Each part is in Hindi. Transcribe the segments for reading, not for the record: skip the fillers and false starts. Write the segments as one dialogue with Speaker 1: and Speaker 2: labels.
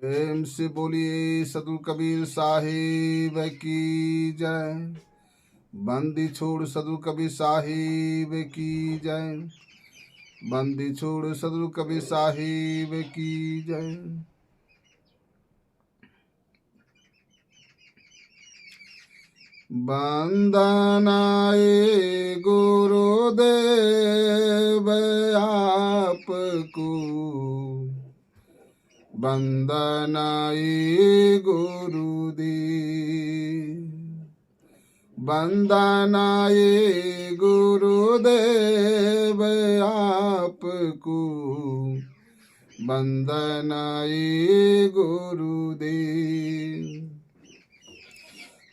Speaker 1: प्रेम से बोलिए सदगुरु कबीर साहिब की जय। बंदी छोड़ सदगुरु कबीर साहिब की जय। बंदी छोड़ सदगुरु कबीर साहिब की जय। बंदनाए गुरुदेव आपको, बंदनाए गुरुदेव। बंदनाए गुरुदेव आपको, बंदनाए गुरुदेव।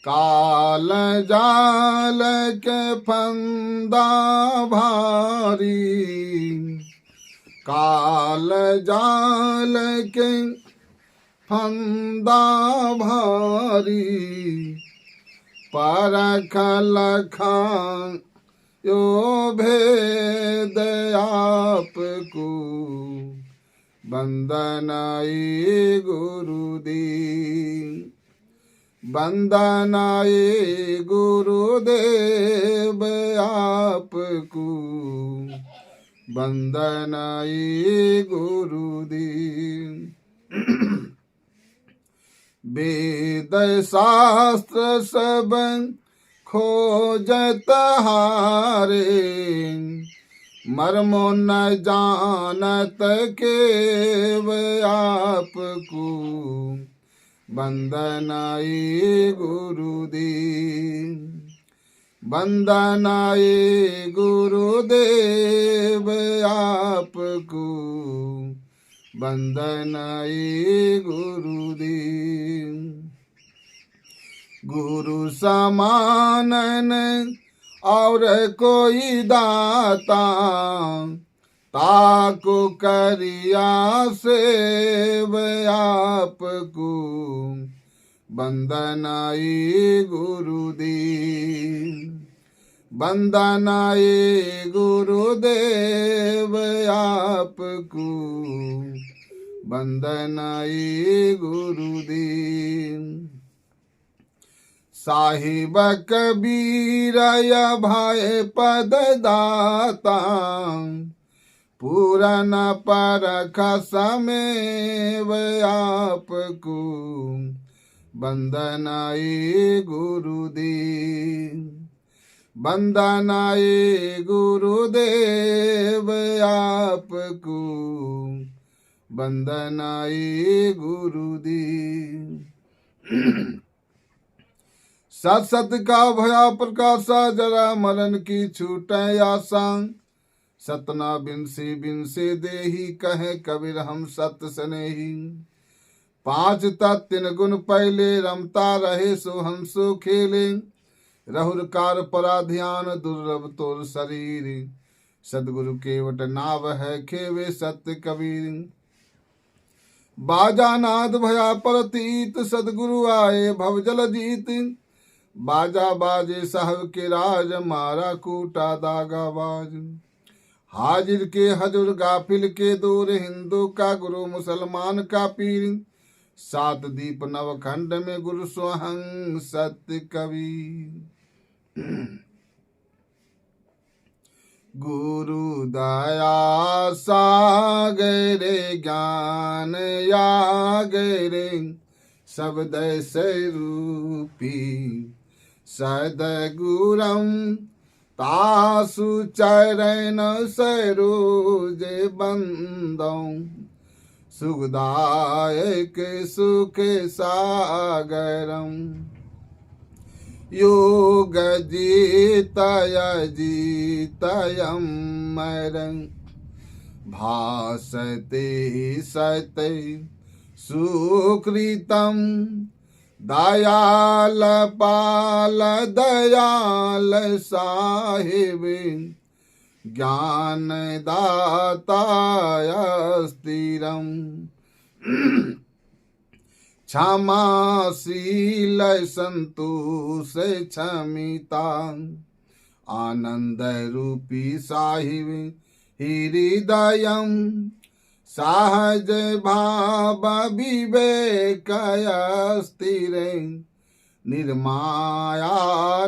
Speaker 1: काल जाल के फंदा भारी, काल जाल के फंदा भारी। परख लखां यो भेद आपको, बंदनाए गुरुदेव। बंदनाए गुरुदेव आपको, बंदनाए गुरुदेव। वेद शास्त्र सब खोजत हारे, मर्मो न जानत केव आपको, बंदनाए गुरुदेव। बंदनाए गुरुदेव आपको, बंदनाए गुरुदेव। गुरु समानन और कोई दाता, ताको करिया सेव आपको, बंदनाए गुरुदेव। बंदनाए गुरुदेव आपको, बंदनाए गुरुदेव। साहिब कबीर भाई पद दाता, पूरन परख समेव आपको, बंदनाए गुरुदेव। बंदनाए गुरुदेव आपको, बंदनाए गुरुदेव। सत सत का भया प्रकाशा, जरा मरण की छूटे आशा। सतना बिन से देही, कहे कबीर हम सत स्नेही। पांच तत् तीन गुण पहले, रमता रहे सो हम सो खेले। रहुर कार परा ध्यान, दुर्लभ तोर शरीर। सदगुरु केवट नाव है, खेवे सत्य कबीर। बाजा नाद भया परतीत, सदगुरु आए भवजल जीत। बाजा बाजे साहब के राज, मारा कूटा दागा बाज। हाजिर के हजूर गाफिल के दूर, हिंदू का गुरु मुसलमान का पीर। सात दीप नवखंड में गुरु स्वहं सत्य कबीर। गुरु दया सागरे, ज्ञान यागरे। शब्द से रूपी सदगुरम, तासु चरण सरोज बंदौ। सुखदायक सुख सागरम, योग जीतय जीतयम मरं। भासते सते सुकृतं, दयाल पाल दयाल साहिब। ज्ञान दाताय स्थिरम, क्षमाशील संतोष क्षमिता। आनंद रूपी साहिब हृदयम, सहज भाव विवेक स्थिर निर्माया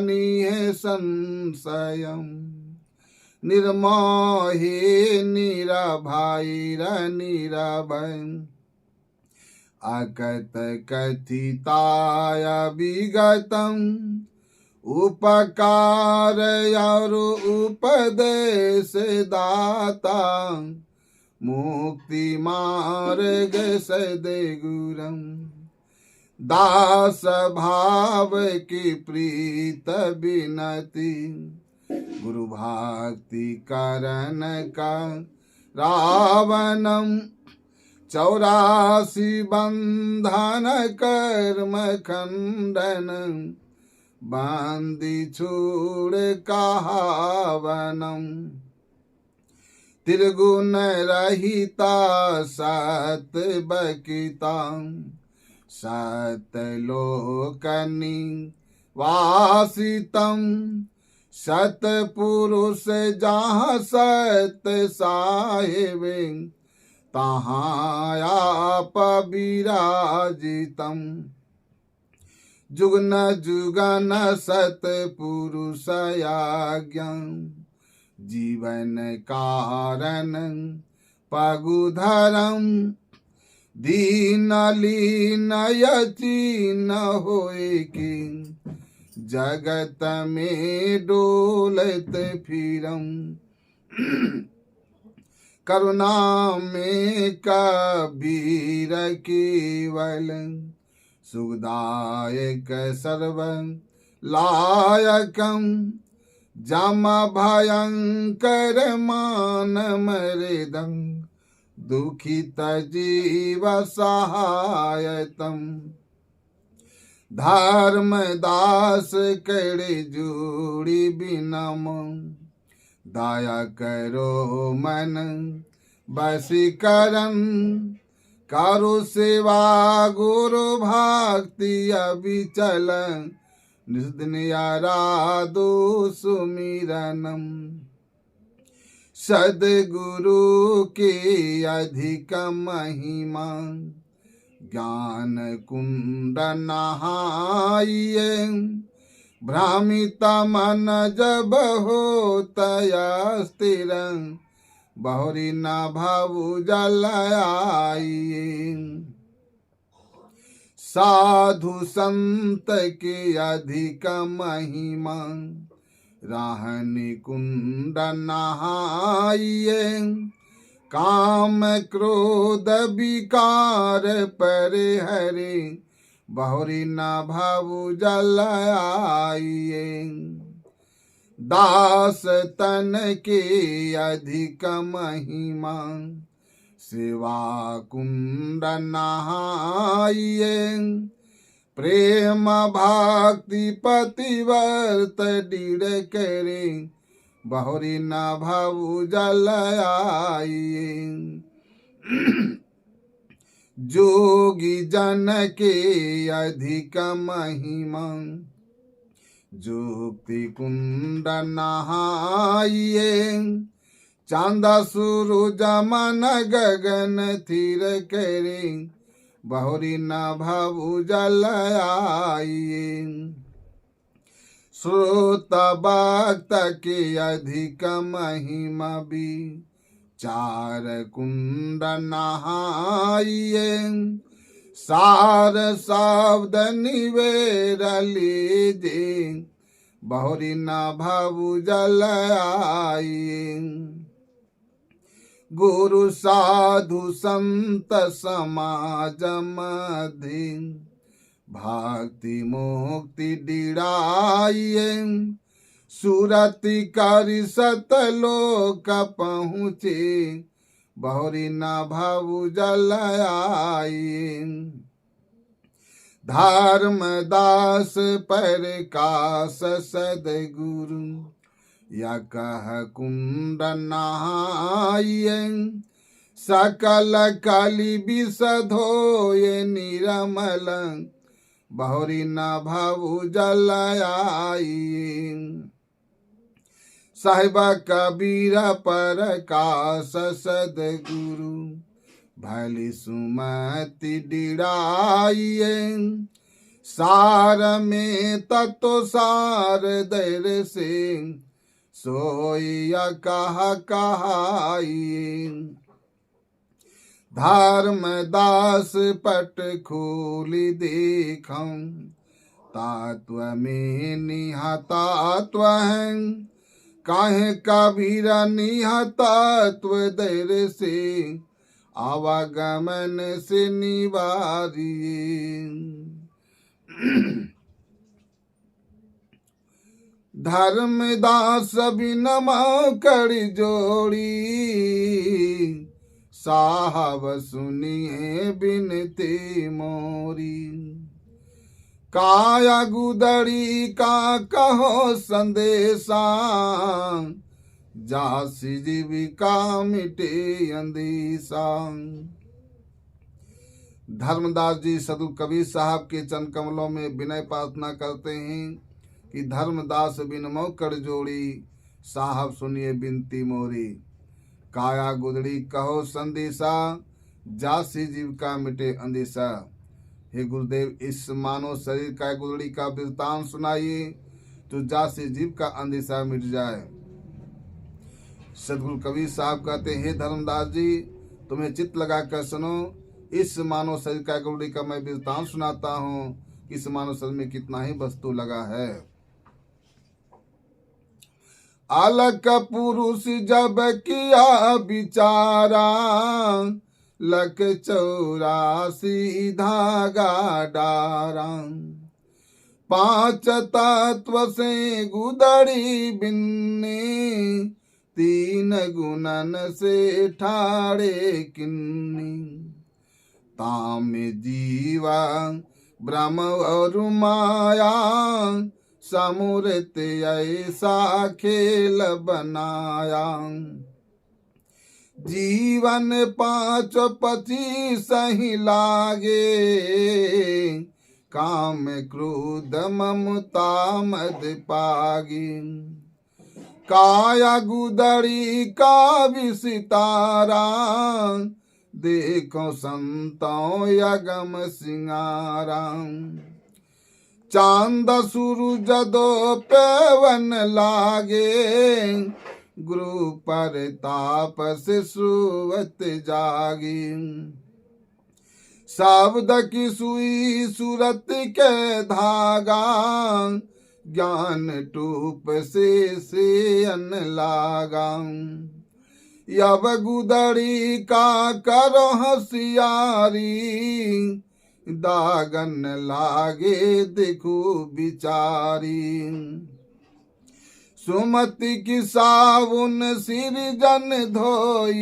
Speaker 1: निः संशयम् निर्मोही निरभैर निरभय अकथ कथिताय विगतम् उपकार और उपदेश दाता मुक्ति मार्ग सदे गुरम दास भाव की प्रीत बिनती गुरु भक्ति करन का रावणम 84 बंधन कर्म खंडन बांधी छोड़ कहावनम त्रिगुण रहिता सत बकिता सतलोकनि वासितम सतपुरुष जहाँ सत साहिब तहाँ आप विराजितम जुगन जुगन सतपुरुष आज्ञा जीवन कारण पगुधरम दीन लीन यचीन होए की जगत में डोलत फिरम करुणा में कबीर केवल सुखदायक सर्व लायकम जम भयंकर मान मरेदं दुखित जीव सहायतम धर्म दास कड़े जोड़ी बिनम दया करो मन बसीकरण करो सेवा गुरु भक्ति अविचल निस्दिन आराधो सुमिरनम सद्गुरु के अधिक महिमा ज्ञान कुंड नहाइए भ्रामित मन जब हो तया स्थिर बहुरी न भावु जलाइए साधु संत के अधिक महिमा राहनि कुंड नहाइए काम क्रोध विकार परे हरे बहुरी न भावु जलाइए दास तन के अधिक महिमा सेवा कुंड नहाइए प्रेम भक्ति पतिव्रत दृढ़ करे बहुरी न भावु जलाइए जोगी जन के अधिक महिमा जुक्ति कुंड नहाइए चांद सूरज मन गगन थिर करे बहुरी न भावु जलाइए श्रोत भक्त के अधिक महिमा भी चार कुंड नहाइए सार शब्द निवेर लीजे बहुरी न भावु जलाइए गुरु साधु संत समाज मध्य भक्ति मुक्ति डिड़ाइए सुरति करि सतलोक पहुँचे बहुरी न भावु जलाइए धर्म दास पर कास सदगुरु या कह कुंड नहाइए सकल कलि विष धोये निरमल बहुरी न भावु जलाइए साहिब कबीर पर कास सदगुरु भली सुमति डिड़ाइए, सार में तत्व सार दर से, सोया कहा कहाई। धर्म दास पट खोली देखम, तात्व में निहतात्व है, काहे कबीर निहतात्व दर से, आवागमन से निवारिए। धर्मदास बिनमा कर जोड़ी, साहब सुनिए बिनती मोरी। काया गुदड़ी का कहो संदेशा, जासी जीविका मिटे अंदेशा। धर्मदास जी सदगुरु कबीर साहब के चरण कमलों में विनय प्रार्थना करते हैं कि धर्मदास बिनमो कर जोड़ी, साहब सुनिए बिनती मोरी। काया गुदड़ी कहो संदेशा, जासी जीव का मिटे अंदेशा। हे गुरुदेव, इस मानव शरीर का गुदड़ी का वृत्तांत सुनाइए तो जासी जीव का अंदेशा मिट जाए। सदगुरु कबीर साहब कहते हैं, हे धर्मदास जी, तुम्हें चित्त लगाकर सुनो, इस मानव शरीर का गुदड़ी का मैं वृत्तांत सुनाता हूँ। इस मानव शरीर में कितना ही वस्तु लगा है। अलग पुरुष जब किया विचारा, लक 84 धागा डारा। 5 तत्व से गुदड़ी बिन्नी, 3 गुणन से ठाड़े किन्नी। ताम जीवा ब्रह्म और माया, समूर्त ऐसा खेल बनाया। जीवन 5-25 ही लागे, काम क्रोध ममता मद पागी। काया गुदड़ी का विसितारा, देखो संतों यगम सिंगारा। चांद सूरज दो पेवन लागे, गुरु पर ताप से सुवत जागी। शब्द की सुई सूरत के धागा, ज्ञान टूप से अन लागा। यब गुदड़ी का करो होशियारी, दागन लागे देखो बिचारी। सुमति की साबुन सिर जन धोई,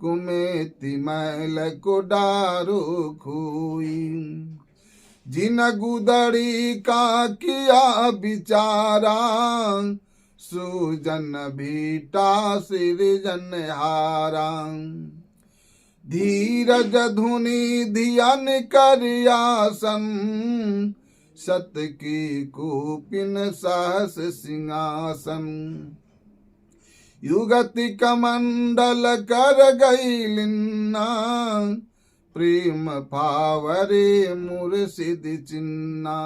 Speaker 1: कुमेति मैल को डारो खोई। जिन गुदड़ी का किया बिचारा, सुजन भीटा सिर जन हारा। धीरज धुनि ध्यान करियासन, सत की कूपिन सहस सिंहासन। युगति कमंडल कर गई लिन्ना, प्रेम फावरे मुर्शिद चिन्ना।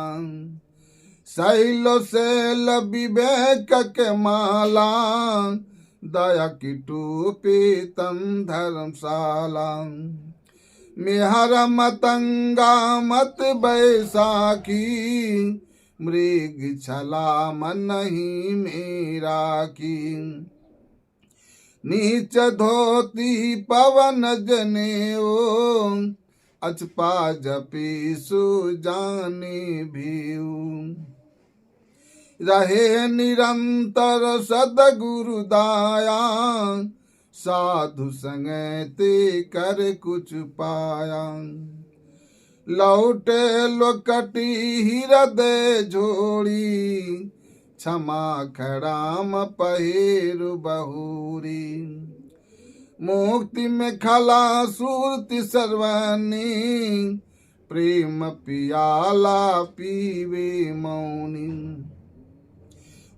Speaker 1: शैलो शैल विवेक के माला, दया की टोपी तन धर्मशाला। मेहर मतंगा मत बैसाखी, मृग छला मन नहीं मेरा की। नीच धोती पवन जनेऊ, अचपा जपी सुजाने भीऊ। रहे निरंतर सदगुरु दाया, साधु संगति कर कुछ पाया। लौटे लोकटी हृदय झोड़ी, क्षमा खड़ाम पहिरु बहुरी। मुक्ति में खला सुरति सर्वानी, प्रेम पियाला पीवे मौनी।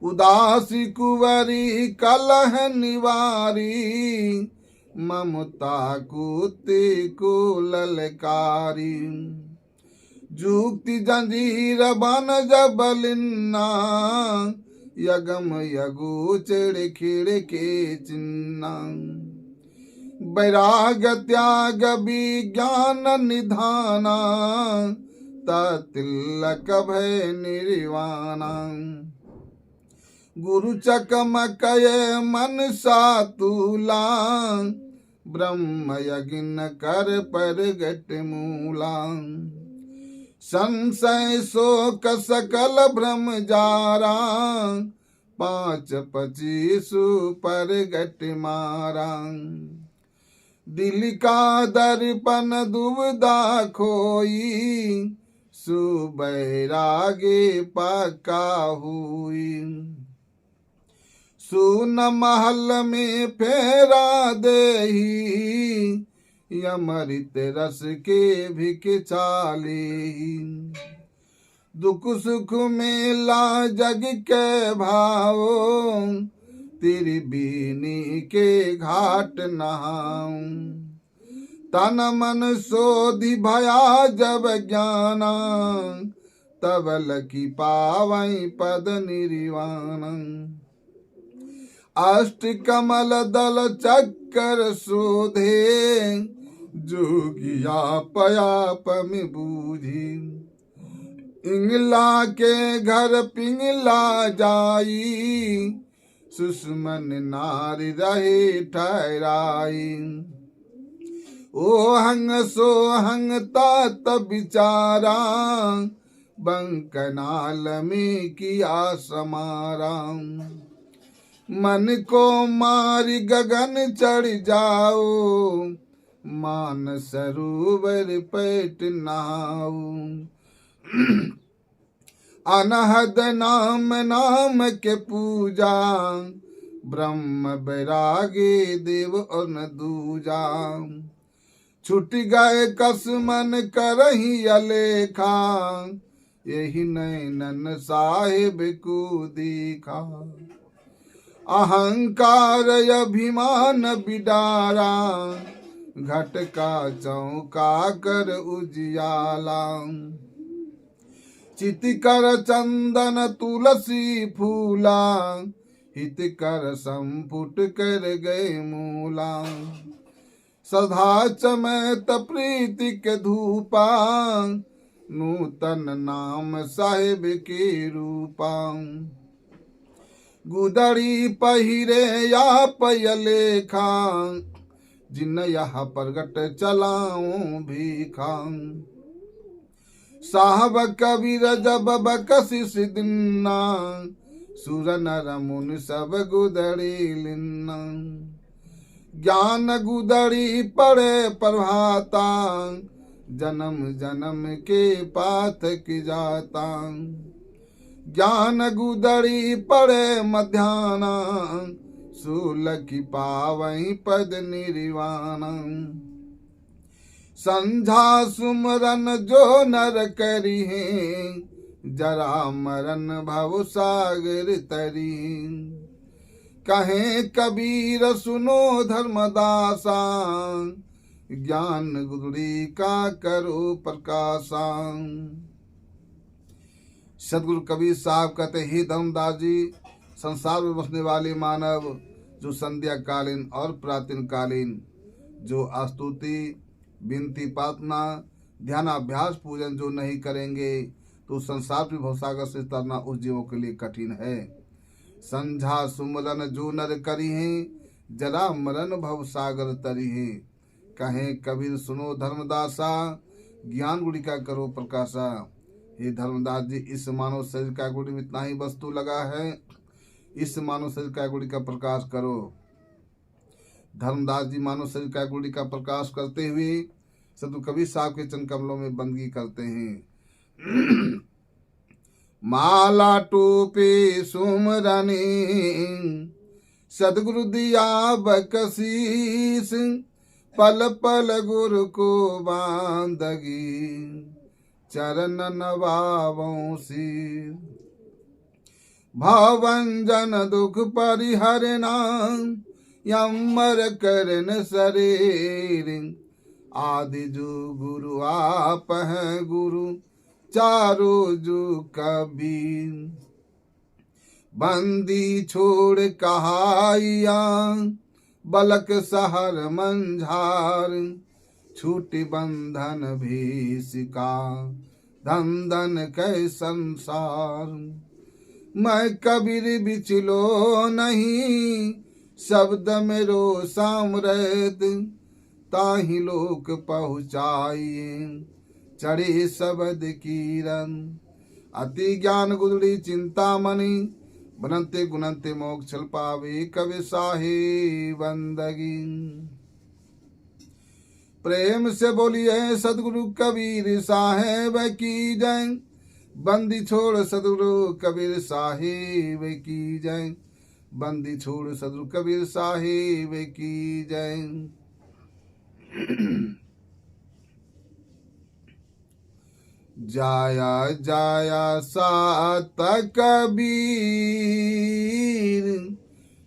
Speaker 1: उदासी कुंवरी कलह निवारी, ममता कुति को ललकारी। जुक्ति जंजीर बन जबलिन्ना यगम यगु चिड़ खिड़ के चिन्ना। वैराग्य त्याग विज्ञान निधाना तिलक भय निर्वाणा। गुरु चकमकय मन सातूला ब्रह्म यज्ञ कर परगट मूला। संशय शोक सकल भ्रम जारा 5-25 परगट मारा। दिल का दर्पण दुविधा खोई सुबैरागे पक्का हुई। सुन महल में फेरा देही अमृत रस के भिक चाली। दुख सुख मेला जग के भाओ तेरी बीनी के घाट नहाऊं। तन मन सोधि भया जब ज्ञाना तब लकी पावई पद निर्वाण। अष्ट कमल दल चक्कर शोधे जोगिया पयाप में बूझी। इंगला के घर पिंगला जाई सुषमन नारी रहे ठहराई। ओ हंग सो हंग तात बिचारा बंकनाल में किया समारा। मन को मारी गगन चढ़ जाओ मान सरोवर पेट नहाओ। अनहद नाम नाम के पूजा ब्रह्म बैरागे देव और न दूजा। छुट गए कस मन करही अलेखा यही नैनन साहिब को देखा। अहंकार अभिमान बिडारा घट का चौका कर उजियाला। चित कर चंदन तुलसी फूला हित कर संपुट कर गए मूला। सदा चमैत प्रीति के धूपा नूतन नाम साहिब के रूपा। गुदड़ी पहिरे या पयलेखा जिन यह प्रगट चलाऊं भीखा। साहब कबीर जब बकशिश दिन्ना सुर नर मुनि सब गुदड़ी लिन्ना। ज्ञान गुदड़ी पड़े प्रभाता जन्म जन्म के पाथ की जाता। ज्ञान गुदड़ी पड़े मध्याना सूल की पावई पद निर्वाणा। संझा सुमरन जो नर करी है जरा मरन भव सागर तरी। कहे कबीर सुनो धर्मदासा ज्ञान गुरुड़ी का करो प्रकाशा। सदगुरु कबीर साहब कहते ही धर्मदास जी संसार में बसने वाले मानव जो संध्या कालीन और प्रातः कालीन जो स्तुति विनती प्रार्थना ध्यानाभ्यास पूजन जो नहीं करेंगे तो संसार में भवसागर से तरना उस जीवों के लिए कठिन है। संझा सुमरन जो नर करी हैं जरा मरन भव सागर तरी है। कहें कबीर सुनो धर्मदासा ज्ञान गुड़ी का करो प्रकाशा। हे धर्मदास जी इस मानव शरीर का गुड़ी में इतना ही वस्तु लगा है। इस मानव शरीर का गुड़ी का प्रकाश करो। धर्मदास जी मानव शरीर का गुड़ी का प्रकाश करते हुए सदगुरु कबीर साहब के चरण कमलों में बंदगी करते हैं। माला टोपे सुमरने सदगुरु दिया बकशीस पल पल गुरु को बांदगी चरण नवावों सिर। भवंजन दुख परिहरना यमर करन शरीर। आदि जो गुरु आप हैं गुरु चारो जो कबीर। बंदी छोड़ कहाइया बलक सहर मंझार। छूटी बंधन भी सिका धन धन कै संसार। मैं कबीर बिचलो नहीं शब्द मेरो सामृत। ताहि लोक पहुँचाइए चढ़े शब्द कीरन। अति ज्ञान गुदड़ी चिंतामणि बनते गुणंते मोक्ष पावे कवि साहे बंदगी। प्रेम से बोलिए सदगुरु कबीर साहेब की जय। बंदी छोड़ सदगुरु कबीर साहेब की जय। बंदी छोड़ सदगुरु कबीर साहेब की जय। जाया जाया सात कबीर।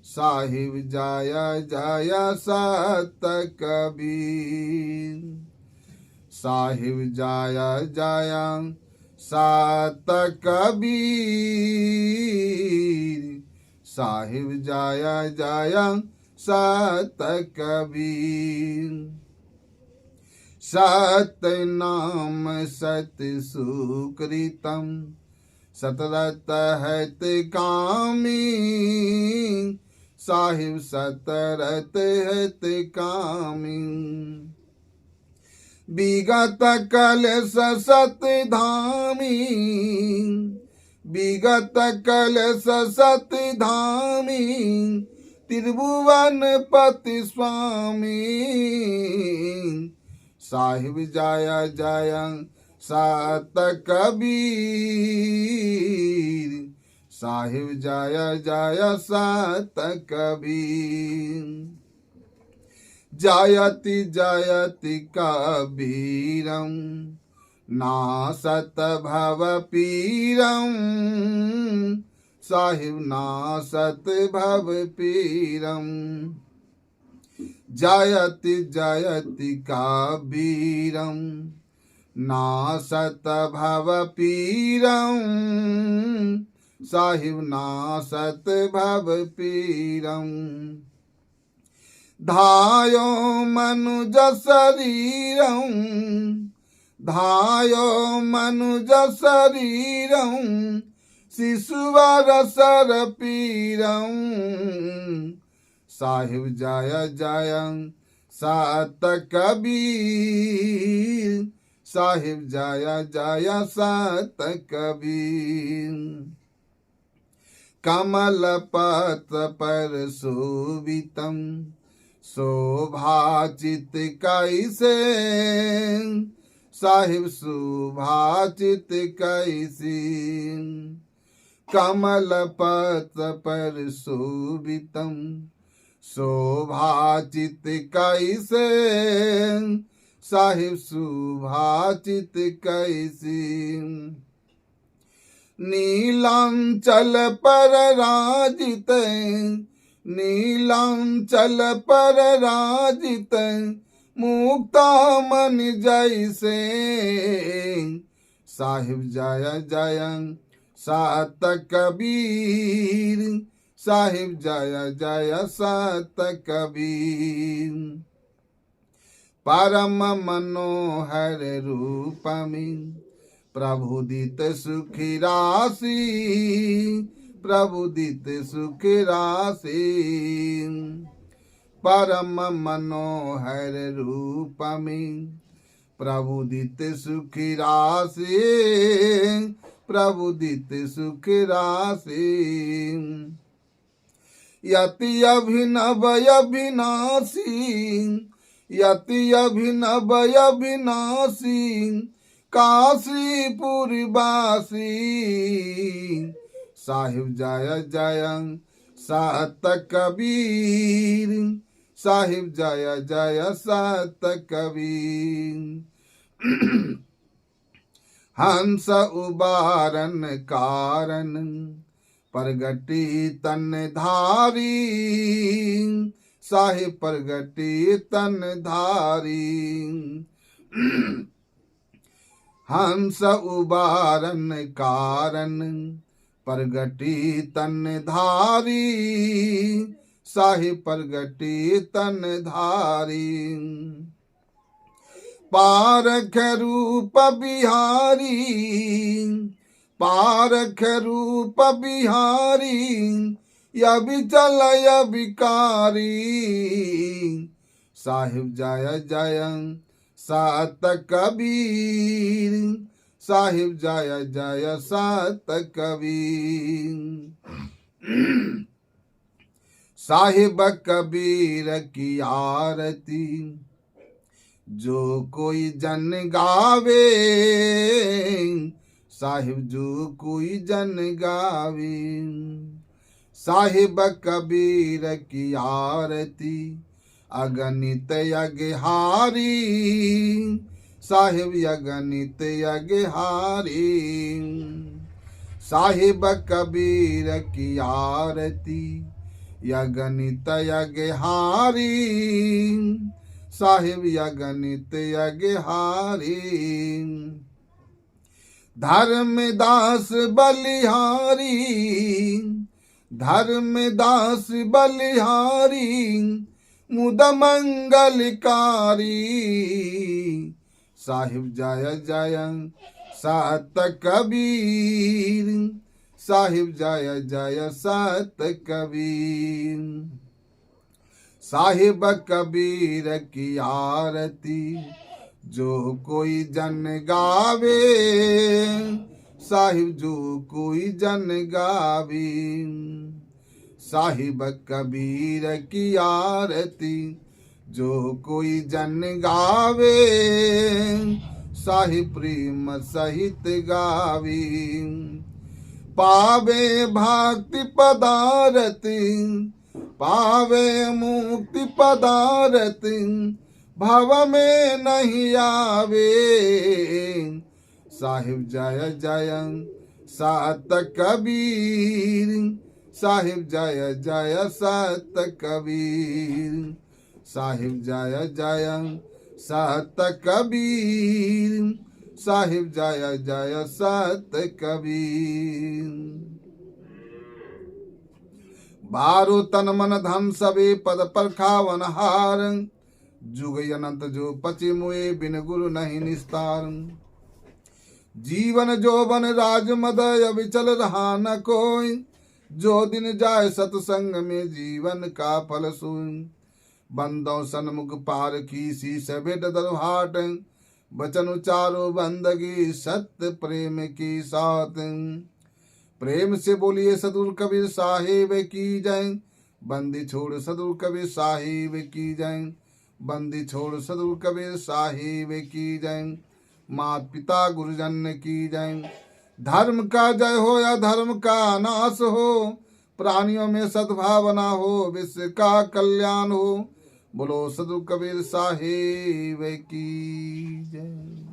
Speaker 1: साहिब जाया जाया सात कबीर। साहिब जाया जाया सात कबीर। साहिब जाया जाया सात कबीर। सत नाम सत सुकृतम सतरत हत कामी। साहिब सतरत हत कामी। विगत कलश सत धामी। विगत कलश सत धामी। त्रिभुवन पति स्वामी। साहिब जाया जाया सात कबीर। साहिब जाया जाया सात कबीर। जायति जायति कबीरम नासत भव पीरम। साहिब नासत भव पीरम। जायति जायति कबीरम नासत भव पीरम। साहिब नासत भव पीरम। धायो मनुज शरीरम। धायो मनुज शरीरम। शिशुवर सर पीरम। साहिब जाया जाया सात कबीर। साहिब जाया जाया सात कबीर। कमल पत्र पर शोभितम शोभाचित कैसे। साहिब शोभाचित कैसे। कमल पत्र पर शोभितम शोभाचित कैसे। साहिब शोभाचित कैसे। नीलांचल पर राजित। नीलांचल पर राजित मुक्ता मन जैसे। साहिब जाया जाया सात कबीर। साहिब जाया जाया सात कबीर। परम मनोहर रूपमी प्रभुदित सुखी राशि। प्रभुदित सुखी राशि। परम मनोहर रूपमी प्रभुदित सुखी राशि। प्रभुदित सुखी राशि। यति अभिनव अविनाशी। यति अभिनव अविनाशी काशीपुरवासी। साहिब जाया जाया सात कबीर। साहिब जाया जाया सात कबीर। हंस उबारन कारण प्रगति तन धारी। साहिब प्रगटे तन धारी। हंस उबारन कारण प्रगटे तन धारी, साहिब प्रगटे तन धारी। पारख रूप बिहारी, पारख रूप बिहारी, या बिचल या बिकारी। साहिब जय जय सात कबीर, साहिब जय जय सात कबीर। साहिब कबीर की आरती जो कोई जन गावे, साहिब जो कोई जन गावे। साहिब कबीर की आरती अगणित यज्ञहारी, साहिब अगणित यज्ञहारी। साहिब कबीर की आरती अगणित यज्ञहारी, साहिब अगणित यज्ञहारी। धर्मदास बलिहारी, धर्मदास बलिहारी, मुद मंगलकारी। साहिब जय जय सात कबीर, साहिब जय जय सात कबीर। साहिब कबीर की आरती जो कोई जन गावे, साहिब जो कोई जन गावे। साहिब कबीर की आरती जो कोई जन गावे, साहिब प्रेम सहित गावे। पावे भक्ति पदारती, पावे मुक्ति पदारती, भव में नहीं आवे। साहिब जय जय सात कबीर, साहिब जय जय सात कबीर। साहिब जय जय सात कबीर, साहिब जय जय सात कबीर। बारो तन मन धन सबे पद पर खावन हार, जुग अनंत जो पचे मुए बिन गुरु नहीं निस्तार। जीवन जोबन राज मद अविचल रहा न कोई, जो दिन जाए सतसंग में जीवन का फल सोई। बंदों सन्मुख पार की सी सभेद दरहाट, बचन उचारो बंदगी सत्य प्रेम की साथ। प्रेम से बोलिए सदगुरु कबीर साहिब की जय, बंदी छोड़ सदगुरु कबीर साहिब की जय, बंदी छोड़ सदगुरु कबीर साहिब की जय। मात पिता गुरुजन की जय। धर्म का जय हो या धर्म का नाश हो, प्राणियों में सद्भावना हो, विश्व का कल्याण हो। बोलो सदगुरु कबीर साहिब की जय।